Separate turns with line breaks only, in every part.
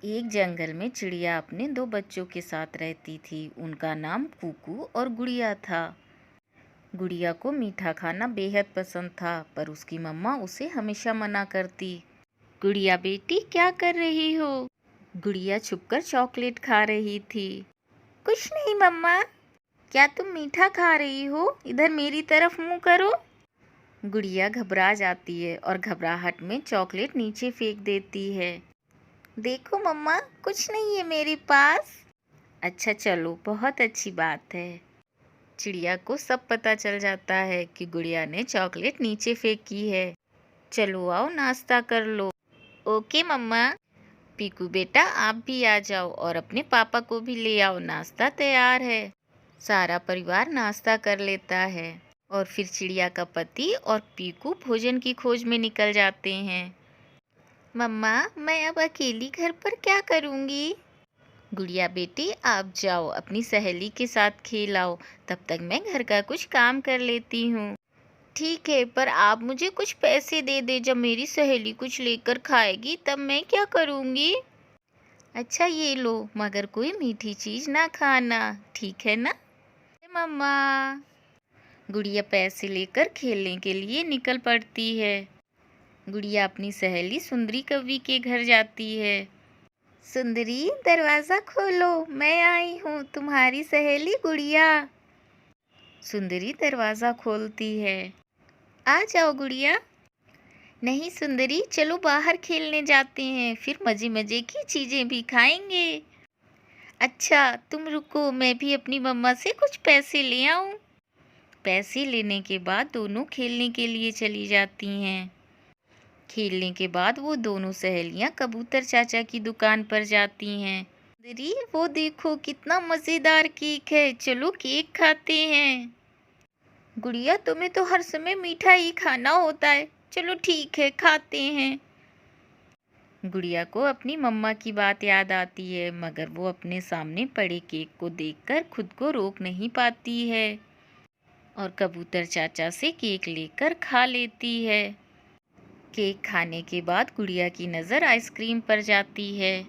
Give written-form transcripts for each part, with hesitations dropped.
एक जंगल में चिड़िया अपने दो बच्चों के साथ रहती थी। उनका नाम कुकू और गुड़िया था। गुड़िया को मीठा खाना बेहद पसंद था, पर उसकी मम्मा उसे हमेशा मना करती। गुड़िया बेटी, क्या कर रही हो? गुड़िया छुपकर चॉकलेट खा रही थी। कुछ नहीं मम्मा। क्या तुम मीठा खा रही हो? इधर मेरी तरफ मुंह करो। गुड़िया घबरा जाती है और घबराहट में चॉकलेट नीचे फेंक देती है। देखो मम्मा, कुछ नहीं है मेरे पास। अच्छा चलो, बहुत अच्छी बात है। चिड़िया को सब पता चल जाता है कि गुड़िया ने चॉकलेट नीचे फेंकी है। चलो आओ, नाश्ता कर लो। ओके मम्मा। पीकू बेटा, आप भी आ जाओ और अपने पापा को भी ले आओ, नाश्ता तैयार है। सारा परिवार नाश्ता कर लेता है और फिर चिड़िया का पति और पीकू भोजन की खोज में निकल जाते हैं। मम्मा, मैं अब अकेली घर पर क्या करूँगी? गुड़िया बेटी, आप जाओ, अपनी सहेली के साथ खेल आओ। तब तक मैं घर का कुछ काम कर लेती हूँ। ठीक है, पर आप मुझे कुछ पैसे दे दे। जब मेरी सहेली कुछ लेकर खाएगी तब मैं क्या करूँगी? अच्छा ये लो, मगर कोई मीठी चीज़ ना खाना, ठीक है ना? मम्मा। गुड़िया पैसे लेकर खेलने के लिए निकल पड़ती है। गुड़िया अपनी सहेली सुंदरी कवि के घर जाती है। सुंदरी, दरवाज़ा खोलो, मैं आई हूँ, तुम्हारी सहेली गुड़िया। सुंदरी दरवाज़ा खोलती है। आ जाओ गुड़िया। नहीं सुंदरी, चलो बाहर खेलने जाते हैं, फिर मज़े मज़े की चीज़ें भी खाएंगे। अच्छा तुम रुको, मैं भी अपनी मम्मा से कुछ पैसे ले आऊं। पैसे लेने के बाद दोनों खेलने के लिए चली जाती हैं। खेलने के बाद वो दोनों सहेलियां कबूतर चाचा की दुकान पर जाती हैं। दरी, वो देखो कितना मज़ेदार केक है, चलो केक खाते हैं। गुड़िया, तुम्हें तो हर समय मीठा ही खाना होता है। चलो ठीक है, खाते हैं। गुड़िया को अपनी मम्मा की बात याद आती है, मगर वो अपने सामने पड़े केक को देखकर खुद को रोक नहीं पाती है और कबूतर चाचा से केक लेकर खा लेती है। केक खाने के बाद गुड़िया की नज़र आइसक्रीम पर जाती है।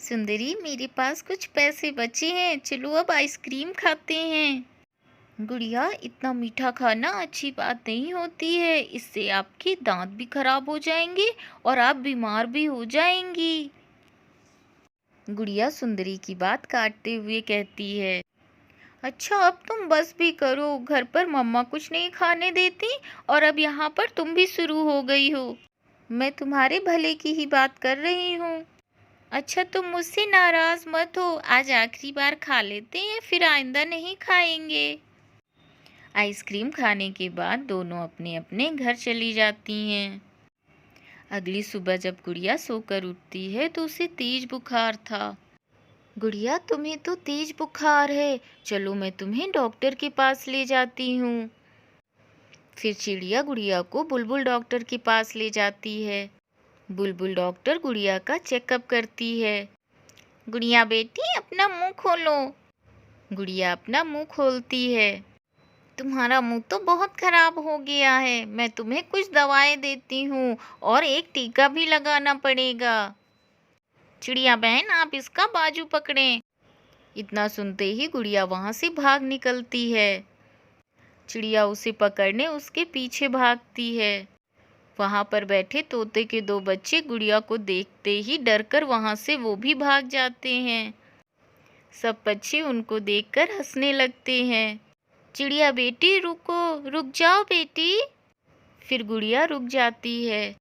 सुंदरी, मेरे पास कुछ पैसे बचे हैं, चलो अब आइसक्रीम खाते हैं। गुड़िया, इतना मीठा खाना अच्छी बात नहीं होती है, इससे आपके दांत भी खराब हो जाएंगे और आप बीमार भी हो जाएंगी। गुड़िया सुंदरी की बात काटते हुए कहती है, अच्छा अब तुम बस भी करो, घर पर मम्मा कुछ नहीं खाने देती और अब यहाँ पर तुम भी शुरू हो गई हो। मैं तुम्हारे भले की ही बात कर रही हूँ। अच्छा तुम मुझसे नाराज़ मत हो, आज आखिरी बार खा लेते हैं, फिर आइंदा नहीं खाएंगे। आइसक्रीम खाने के बाद दोनों अपने अपने घर चली जाती हैं। अगली सुबह जब गुड़िया सोकर उठती है तो उसे तेज बुखार था। गुड़िया, तुम्हें तो तेज बुखार है, चलो मैं तुम्हें डॉक्टर के पास ले जाती हूँ। फिर चिड़िया गुड़िया को बुलबुल डॉक्टर के पास ले जाती है। बुलबुल डॉक्टर गुड़िया का चेकअप करती है। गुड़िया बेटी, अपना मुंह खोलो। गुड़िया अपना मुंह खोलती है। तुम्हारा मुंह तो बहुत खराब हो गया है, मैं तुम्हें कुछ दवाएं देती हूँ और एक टीका भी लगाना पड़ेगा। चिड़िया बहन, आप इसका बाजू पकड़ें। इतना सुनते ही गुड़िया वहाँ से भाग निकलती है। चिड़िया उसे पकड़ने उसके पीछे भागती है। वहाँ पर बैठे तोते के दो बच्चे गुड़िया को देखते ही डरकर वहाँ से वो भी भाग जाते हैं। सब बच्चे उनको देखकर हंसने लगते हैं। चिड़िया बेटी रुको, रुक जाओ बेटी। फिर गुड़िया रुक जाती है।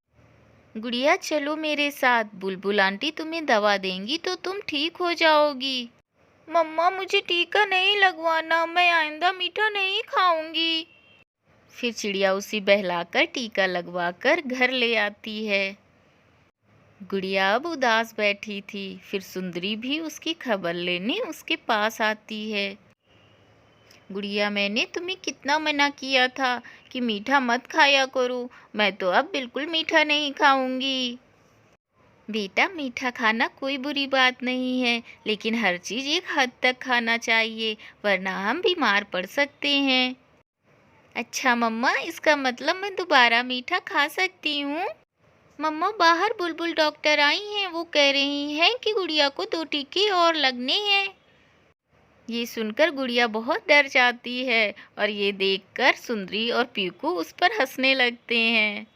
गुड़िया चलो मेरे साथ, बुलबुल आंटी तुम्हें दवा देंगी तो तुम ठीक हो जाओगी। मम्मा, मुझे टीका नहीं लगवाना, मैं आइंदा मीठा नहीं खाऊंगी। फिर चिड़िया उसे बहलाकर टीका लगवाकर घर ले आती है। गुड़िया अब उदास बैठी थी, फिर सुंदरी भी उसकी खबर लेने उसके पास आती है। गुड़िया, मैंने तुम्हें कितना मना किया था कि मीठा मत खाया करो, मैं तो अब बिल्कुल मीठा नहीं खाऊंगी। बेटा, मीठा खाना कोई बुरी बात नहीं है, लेकिन हर चीज़ एक हद तक खाना चाहिए, वरना हम बीमार पड़ सकते हैं। अच्छा मम्मा, इसका मतलब मैं दोबारा मीठा खा सकती हूँ? मम्मा बाहर बुलबुल डॉक्टर आई हैं, वो कह रही हैं कि गुड़िया को 2 टीके और लगने हैं। ये सुनकर गुड़िया बहुत डर जाती है और ये देखकर सुंदरी और पीकू उस पर हंसने लगते हैं।